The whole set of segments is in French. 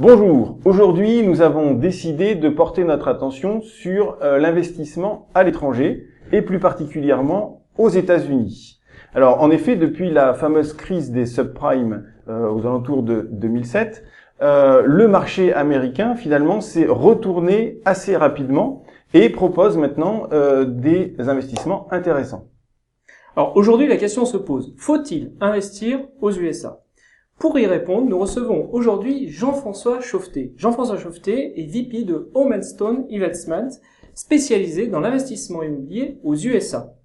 Bonjour, aujourd'hui nous avons décidé de porter notre attention sur l'investissement à l'étranger et plus particulièrement aux États-Unis. Alors en effet, depuis la fameuse crise des subprimes aux alentours de 2007, le marché américain finalement s'est retourné assez rapidement et propose maintenant des investissements intéressants. Alors aujourd'hui la question se pose, faut-il investir aux USA ? Pour y répondre, nous recevons aujourd'hui Jean-François Chauveté. Jean-François Chauveté est VP de Home & Stone Investment, spécialisé dans l'investissement immobilier aux USA.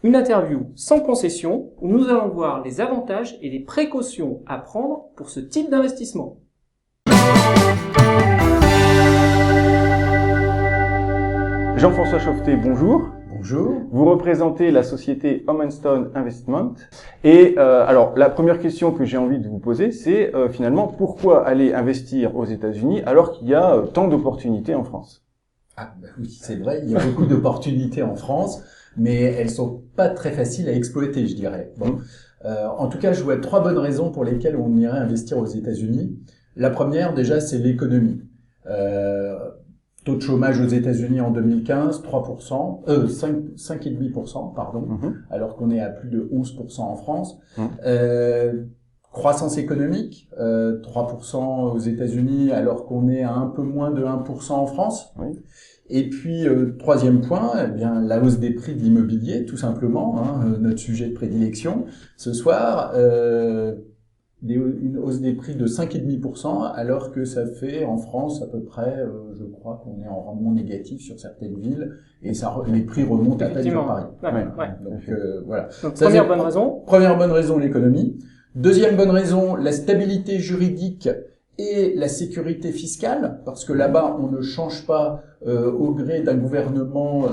Une interview sans concession où nous allons voir les avantages et les précautions à prendre pour ce type d'investissement. Jean-François Chauveté, bonjour. Bonjour. Vous représentez la société Home & Stone Investment. Et alors, la première question que j'ai envie de vous poser, c'est finalement pourquoi aller investir aux États-Unis alors qu'il y a tant d'opportunités en France ? Oui, c'est vrai, il y a beaucoup d'opportunités en France, mais elles sont pas très faciles à exploiter, je dirais. Bon, en tout cas, je vois 3 bonnes raisons pour lesquelles on irait investir aux États-Unis. La première, déjà, c'est l'économie. Taux de chômage aux États-Unis en 2015, 3%, 5,5%, pardon, alors qu'on est à plus de 11% en France. Croissance économique, 3% aux États-Unis, alors qu'on est à un peu moins de 1% en France. Oui. Et puis, troisième point, eh bien, la hausse des prix de l'immobilier, tout simplement, notre sujet de prédilection. Ce soir, une hausse des prix de 5,5%, alors que ça fait en France à peu près, je crois qu'on est en rendement négatif sur certaines villes, et les prix remontent à peine sur Paris. Ouais. Donc voilà. Donc première bonne raison. Première bonne raison, l'économie. Deuxième bonne raison, la stabilité juridique et la sécurité fiscale, parce que là-bas, on ne change pas au gré d'un gouvernement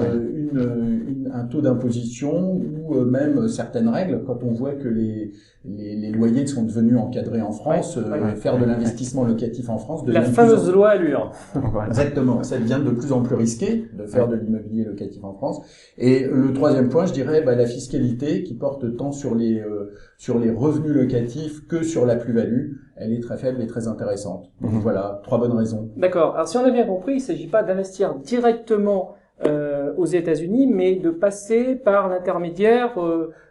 un taux d'imposition ou même certaines règles. Quand on voit que les loyers sont devenus encadrés en France, faire de l'investissement locatif en France devient la fameuse loi Allure. Exactement, ça devient de plus en plus risqué de faire de l'immobilier locatif en France. Et le troisième point, je dirais, la fiscalité qui porte tant sur les revenus locatifs que sur la plus-value. Elle est très faible et très intéressante. Donc voilà, 3 bonnes raisons. D'accord. Alors si on a bien compris, il ne s'agit pas d'investir directement aux États-Unis, mais de passer par l'intermédiaire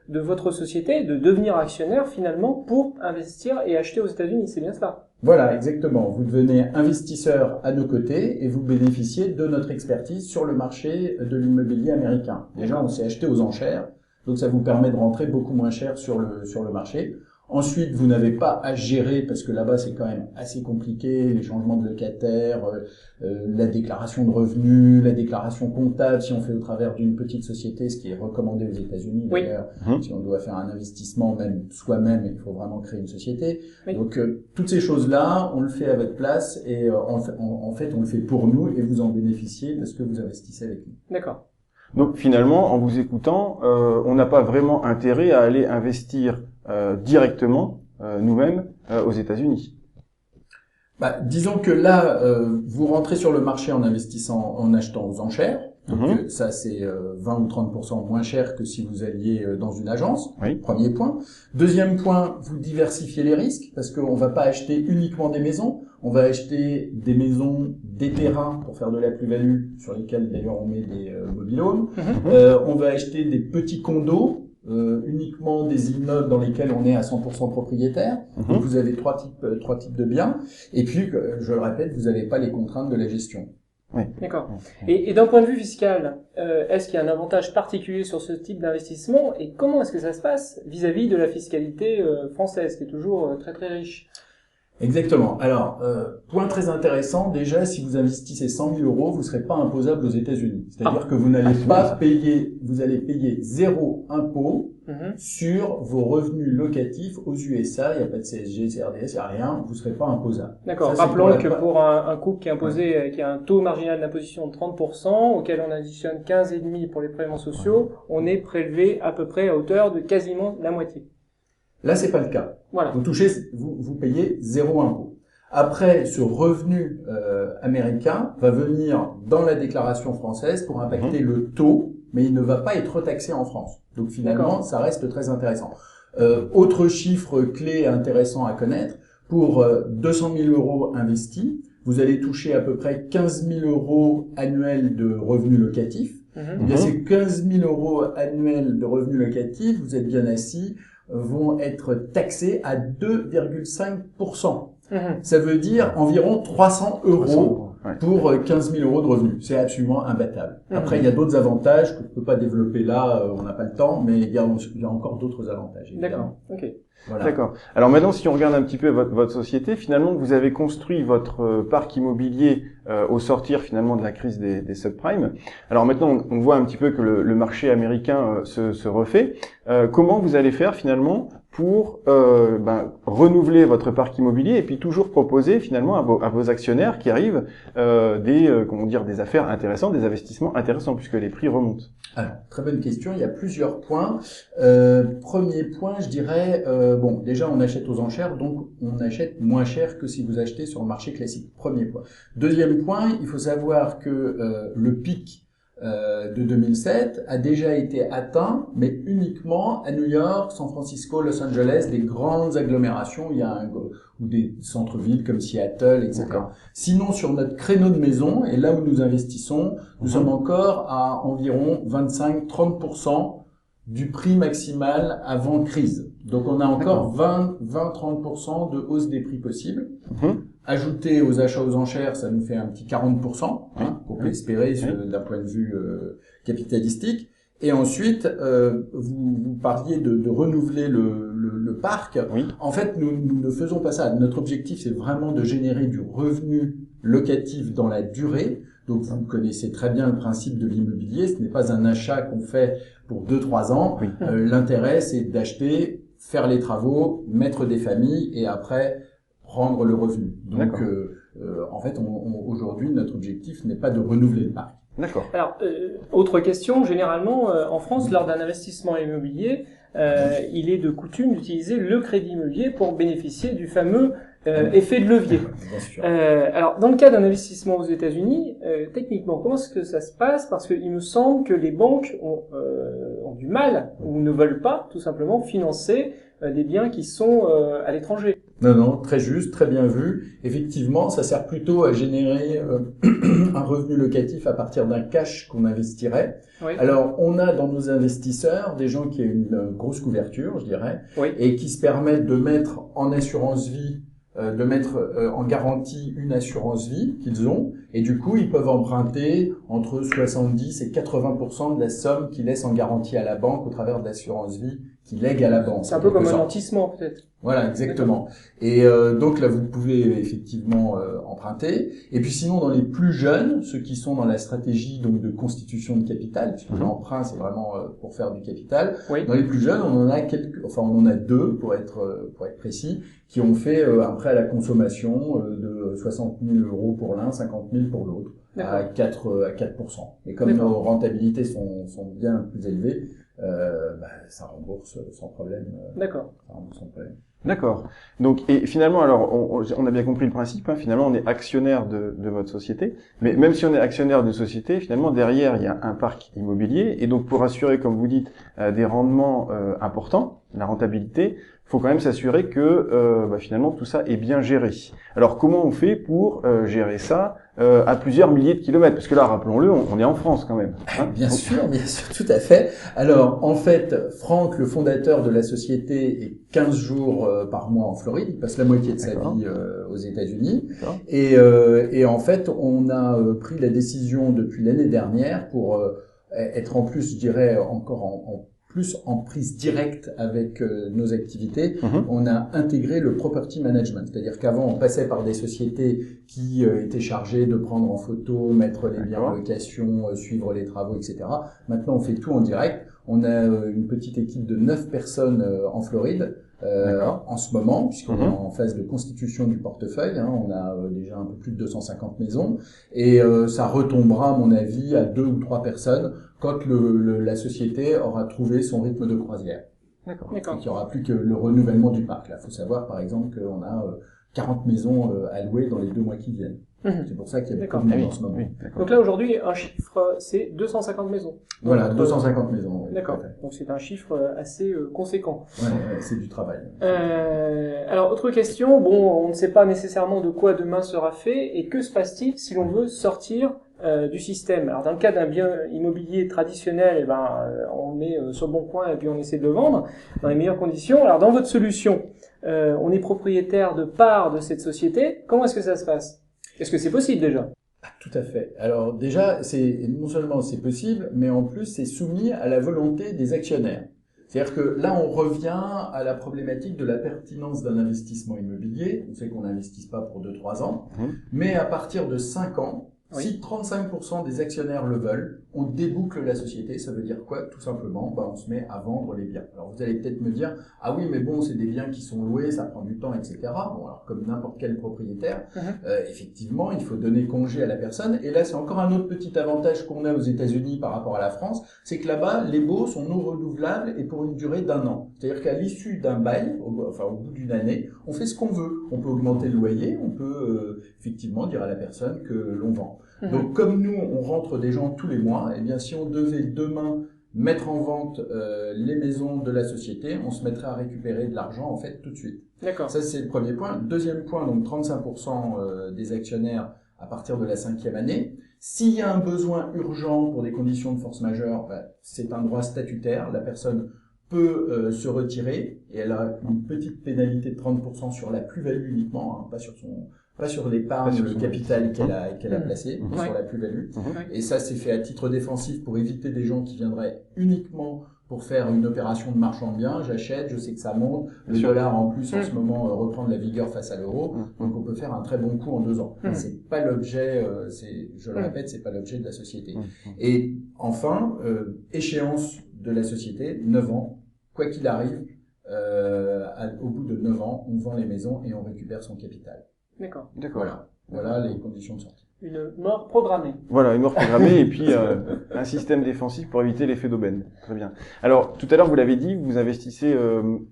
de votre société, de devenir actionnaire finalement pour investir et acheter aux États-Unis. C'est bien cela? Voilà, exactement. Vous devenez investisseur à nos côtés et vous bénéficiez de notre expertise sur le marché de l'immobilier américain. Déjà, on s'est acheté aux enchères, donc ça vous permet de rentrer beaucoup moins cher sur le marché. Ensuite, vous n'avez pas à gérer, parce que là-bas c'est quand même assez compliqué, les changements de locataires, la déclaration de revenus, la déclaration comptable si on fait au travers d'une petite société, ce qui est recommandé aux États-Unis d'ailleurs. Si on doit faire un investissement même soi-même, il faut vraiment créer une société. Oui. Donc toutes ces choses-là, on le fait à votre place et en fait on le fait pour nous et vous en bénéficiez parce que vous investissez avec nous. D'accord. Donc finalement, en vous écoutant, on n'a pas vraiment intérêt à aller investir directement nous-mêmes aux États-Unis. Disons que là, vous rentrez sur le marché en investissant, en achetant aux enchères. Donc ça, c'est 20 ou 30% moins cher que si vous alliez dans une agence. Oui. Premier point. Deuxième point, vous diversifiez les risques parce qu'on va pas acheter uniquement des maisons. On va acheter des maisons, des terrains pour faire de la plus-value sur lesquels d'ailleurs on met des mobil-homes. On va acheter des petits condos. Uniquement des immeubles dans lesquels on est à 100% propriétaire. Donc vous avez trois types de biens. Et puis, je le répète, vous n'avez pas les contraintes de la gestion. Oui. D'accord. Et d'un point de vue fiscal, est-ce qu'il y a un avantage particulier sur ce type d'investissement et comment est-ce que ça se passe vis-à-vis de la fiscalité française qui est toujours très très riche? Exactement. Alors, point très intéressant, déjà, si vous investissez 100 000 euros, vous ne serez pas imposable aux États-Unis. C'est-à-dire que vous n'allez pas payer, vous allez payer 0 impôt sur vos revenus locatifs aux USA. Il n'y a pas de CSG, CRDS, il n'y a rien. Vous ne serez pas imposable. D'accord. Rappelons que pour un couple qui est imposé, qui a un taux marginal d'imposition de 30%, auquel on additionne 15,5% pour les prélèvements sociaux, on est prélevé à peu près à hauteur de quasiment la moitié. Là, c'est pas le cas. Voilà. Vous payez 0 impôt. Après, ce revenu américain va venir dans la déclaration française pour impacter le taux, mais il ne va pas être taxé en France. Donc finalement, ça reste très intéressant. Autre chiffre clé intéressant à connaître, Pour 200 000 euros investis, vous allez toucher à peu près 15 000 euros annuels de revenus locatifs. Eh bien, ces 15 000 euros annuels de revenus locatifs, vous êtes bien assis, vont être taxés à 2,5%. Ça veut dire environ 300 euros pour 15 000 euros de revenus. C'est absolument imbattable. Après, il y a d'autres avantages que je ne peux pas développer là, on n'a pas le temps, mais il y a encore d'autres avantages. D'accord, ok. Voilà. D'accord. Alors maintenant, si on regarde un petit peu votre société, finalement, vous avez construit votre parc immobilier au sortir finalement de la crise des subprimes. Alors maintenant, on voit un petit peu que le marché américain se refait. Comment vous allez faire finalement pour renouveler votre parc immobilier et puis toujours proposer finalement à vos actionnaires qui arrivent des affaires intéressantes, des investissements intéressants puisque les prix remontent? Alors, très bonne question. Il y a plusieurs points. Premier point, je dirais, déjà on achète aux enchères, donc on achète moins cher que si vous achetez sur le marché classique. Premier point. Deuxième point, il faut savoir que le pic de 2007 a déjà été atteint, mais uniquement à New York, San Francisco, Los Angeles, des grandes agglomérations, ou des centres-villes comme Seattle, etc. D'accord. Sinon, sur notre créneau de maison, et là où nous investissons, nous sommes encore à environ 25-30% du prix maximal avant crise. Donc on a encore 20-30% de hausse des prix possibles. Ajouté aux achats aux enchères, ça nous fait un petit 40%, qu'on peut espérer d'un point de vue capitalistique. Et ensuite, vous parliez de renouveler le parc. Oui. En fait, nous ne faisons pas ça. Notre objectif, c'est vraiment de générer du revenu locatif dans la durée. Donc, vous connaissez très bien le principe de l'immobilier. Ce n'est pas un achat qu'on fait pour 2-3 ans. Oui. L'intérêt, c'est d'acheter, faire les travaux, mettre des familles et après prendre le revenu. Donc, en fait, aujourd'hui, notre objectif n'est pas de renouveler le parc. D'accord. Alors, autre question, généralement, en France, lors d'un investissement immobilier, il est de coutume d'utiliser le crédit immobilier pour bénéficier du fameux effet de levier. Bien sûr. Alors, dans le cas d'un investissement aux États-Unis, techniquement, comment est-ce que ça se passe? Parce qu'il me semble que les banques ont du mal ou ne veulent pas, tout simplement, financer des biens qui sont à l'étranger. Non, très juste, très bien vu. Effectivement, ça sert plutôt à générer un revenu locatif à partir d'un cash qu'on investirait. Oui. Alors, on a dans nos investisseurs des gens qui ont une grosse couverture, je dirais, et qui se permettent de mettre en assurance vie, de mettre en garantie une assurance vie qu'ils ont, et du coup, ils peuvent emprunter entre 70 et 80% de la somme qu'ils laissent en garantie à la banque au travers de l'assurance vie qu'ils lèguent à la banque. C'est un peu comme un nantissement, peut-être. Voilà, exactement. Et donc là, vous pouvez effectivement emprunter. Et puis sinon, dans les plus jeunes, ceux qui sont dans la stratégie donc de constitution de capital, puisque l'emprunt c'est vraiment pour faire du capital. Oui. Dans les plus jeunes, on en a deux pour être précis, qui ont fait un prêt à la consommation de 60 000 euros pour l'un, 50 000 pour l'autre, à 4%. Et comme nos rentabilités sont bien plus élevées, ça rembourse sans problème. D'accord. Ça rembourse sans problème. D'accord. Donc, et finalement, alors, on a bien compris le principe, finalement, on est actionnaire de votre société, mais même si on est actionnaire d'une société, finalement, derrière, il y a un parc immobilier, et donc, pour assurer, comme vous dites, des rendements importants, la rentabilité, faut quand même s'assurer que, finalement, tout ça est bien géré. Alors, comment on fait pour gérer ça à plusieurs milliers de kilomètres? Parce que là, rappelons-le, on est en France quand même. Bien sûr, tout à fait. Alors, en fait, Franck, le fondateur de la société, est 15 jours par mois en Floride. Il passe la moitié de sa vie aux États-Unis. Et en fait, on a pris la décision depuis l'année dernière pour être en plus, je dirais, encore plus en prise directe avec nos activités, on a intégré le property management. C'est-à-dire qu'avant, on passait par des sociétés qui étaient chargées de prendre en photo, mettre les biens en location, suivre les travaux, etc. Maintenant, on fait tout en direct. On a une petite équipe de 9 personnes en Floride en ce moment, puisqu'on est en phase de constitution du portefeuille. On a déjà un peu plus de 250 maisons. Et ça retombera, à mon avis, à 2 ou 3 personnes quand la société aura trouvé son rythme de croisière. D'accord. Il n'y aura plus que le renouvellement du parc. Là, faut savoir, par exemple, qu'on a 40 maisons à louer dans les 2 mois qui viennent. C'est pour ça qu'il y a beaucoup de monde en ce moment. Donc là, aujourd'hui, un chiffre, c'est 250 maisons. Voilà, Donc, 250 maisons. Oui, d'accord. Donc c'est un chiffre assez conséquent. Ouais, c'est du travail. Alors, autre question. Bon, on ne sait pas nécessairement de quoi demain sera fait. Et que se passe-t-il si l'on veut sortir du système? Alors, dans le cas d'un bien immobilier traditionnel, eh ben, on le met sur le bon coin et puis on essaie de le vendre dans les meilleures conditions. Alors, dans votre solution, on est propriétaire de part de cette société. Comment est-ce que ça se passe? Est-ce que c'est possible déjà? Tout à fait. Alors déjà, non seulement c'est possible, mais en plus c'est soumis à la volonté des actionnaires. C'est-à-dire que là, on revient à la problématique de la pertinence d'un investissement immobilier. On sait qu'on n'investisse pas pour 2-3 ans, mais à partir de 5 ans, si 35% des actionnaires le veulent, on déboucle la société. Ça veut dire quoi? Tout simplement, on se met à vendre les biens. Alors vous allez peut-être me dire, ah oui, mais bon, c'est des biens qui sont loués, ça prend du temps, etc. Bon, alors comme n'importe quel propriétaire, effectivement, il faut donner congé à la personne. Et là, c'est encore un autre petit avantage qu'on a aux États-Unis par rapport à la France, c'est que là-bas, les baux sont non renouvelables et pour une durée d'1 an. C'est-à-dire qu'à l'issue d'un bail, au bout d'une année, on fait ce qu'on veut. On peut augmenter le loyer, on peut effectivement dire à la personne que l'on vend. Donc comme nous, on rentre des gens tous les mois, eh bien si on devait demain mettre en vente les maisons de la société, on se mettrait à récupérer de l'argent en fait tout de suite. D'accord. Ça c'est le premier point. Deuxième point, donc 35% des actionnaires à partir de la 5e année. S'il y a un besoin urgent pour des conditions de force majeure, c'est un droit statutaire. La personne peut se retirer et elle a une petite pénalité de 30% sur la plus-value uniquement, pas sur l'épargne, le capital qu'elle a placé, mais sur la plus-value. Et ça, c'est fait à titre défensif pour éviter des gens qui viendraient uniquement pour faire une opération de marchand de biens. J'achète, je sais que ça monte. Le dollar, en plus, en ce moment, reprend de la vigueur face à l'euro. Donc, on peut faire un très bon coup en 2 ans. C'est pas l'objet, je le répète, c'est pas l'objet de la société. Et enfin, échéance de la société, 9 ans. Quoi qu'il arrive, au bout de 9 ans, on vend les maisons et on récupère son capital. D'accord. Voilà les conditions de sortie. Une mort programmée. Voilà, une mort programmée et puis un système défensif pour éviter l'effet d'aubaine. Très bien. Alors, tout à l'heure, vous l'avez dit, vous investissez,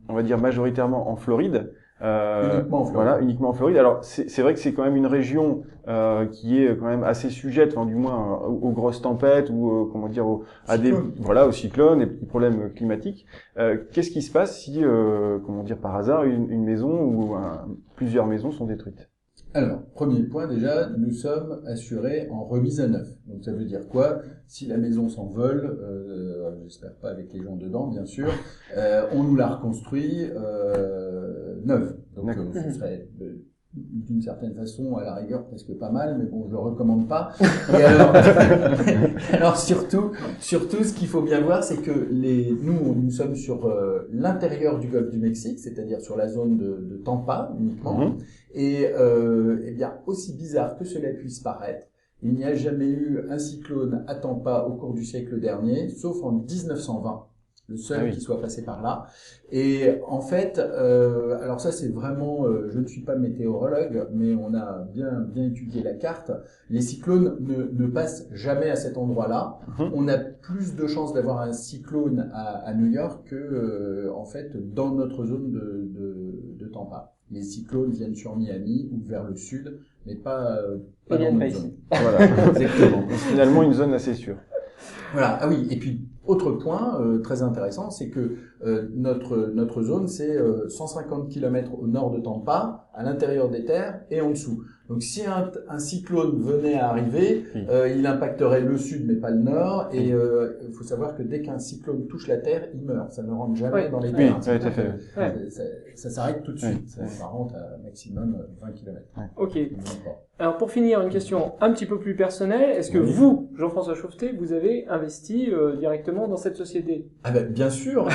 on va dire, majoritairement en Floride. Uniquement en Floride. Voilà, uniquement en Floride. Alors, c'est vrai que c'est quand même une région qui est quand même assez sujette, enfin, du moins, aux grosses tempêtes ou, comment dire, aux cyclones et petits problèmes climatiques. Qu'est-ce qui se passe si, comment dire, par hasard, une maison ou plusieurs maisons sont détruites? Alors, premier point déjà, nous sommes assurés en remise à neuf. Donc ça veut dire quoi? Si la maison s'envole, j'espère pas avec les gens dedans bien sûr, on nous la reconstruit neuve. Donc ce serait d'une certaine façon à la rigueur presque pas mal, mais bon je le recommande pas. Et alors surtout ce qu'il faut bien voir, c'est que nous sommes sur l'intérieur du golfe du Mexique, c'est-à-dire sur la zone de Tampa uniquement. Et eh bien aussi bizarre que cela puisse paraître, il n'y a jamais eu un cyclone à Tampa au cours du siècle dernier, sauf en 1920. Le seul qui soit passé par là. Et en fait, alors ça c'est vraiment, je ne suis pas météorologue, mais on a bien étudié la carte. Les cyclones ne passent jamais à cet endroit-là. On a plus de chances d'avoir un cyclone à New York que en fait dans notre zone de Tampa. Les cyclones viennent sur Miami ou vers le sud, mais pas dans notre zone. Voilà, exactement. Donc, finalement, une zone assez sûre. Voilà. Ah oui. Et puis autre point très intéressant, c'est que notre zone c'est 150 km au nord de Tampa, à l'intérieur des terres et en dessous. Donc si un cyclone venait à arriver, il impacterait le sud mais pas le nord. Et il faut savoir que dès qu'un cyclone touche la terre, il meurt. Ça ne rentre jamais dans les terres. Oui, tout à fait. Ça s'arrête tout de suite. Ça rentre à maximum 20 km. Ok. Alors pour finir, une question un petit peu plus personnelle. Est-ce que vous, Jean-François Chauveté, vous avez investi directement dans cette société? Ah ben bien sûr.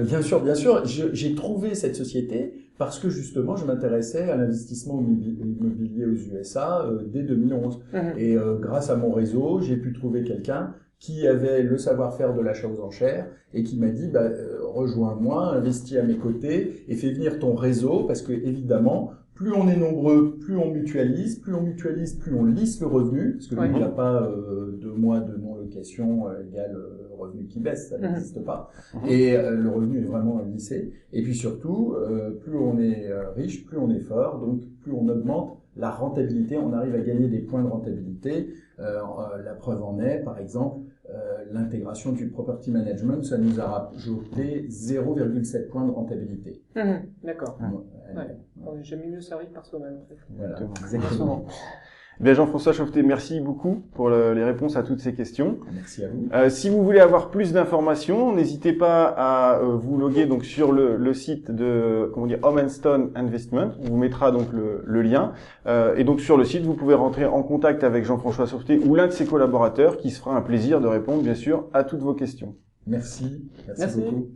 Bien sûr. J'ai trouvé cette société parce que justement, je m'intéressais à l'investissement immobilier aux USA dès 2011. Et grâce à mon réseau, j'ai pu trouver quelqu'un qui avait le savoir-faire de l'achat aux enchères et qui m'a dit rejoins-moi, investis à mes côtés et fais venir ton réseau parce que évidemment, plus on est nombreux, plus on mutualise, plus on lisse le revenu, parce que il n'y a pas 2 mois de non-location égale revenu qui baisse, ça n'existe pas. Et le revenu est vraiment lissé. Et puis surtout, plus on est riche, plus on est fort, donc plus on augmente la rentabilité, on arrive à gagner des points de rentabilité. La preuve en est, par exemple, l'intégration du property management, ça nous a rajouté 0,7 points de rentabilité. D'accord. On est jamais mieux servi par soi-même, en fait. Voilà, exactement. Bien, Jean-François Chauveté, merci beaucoup pour les réponses à toutes ces questions. Merci à vous. Si vous voulez avoir plus d'informations, n'hésitez pas à vous loguer donc sur le site de Home & Stone Investment. On vous mettra donc le lien. Et donc sur le site, vous pouvez rentrer en contact avec Jean-François Chauveté ou l'un de ses collaborateurs qui se fera un plaisir de répondre bien sûr à toutes vos questions. Merci beaucoup.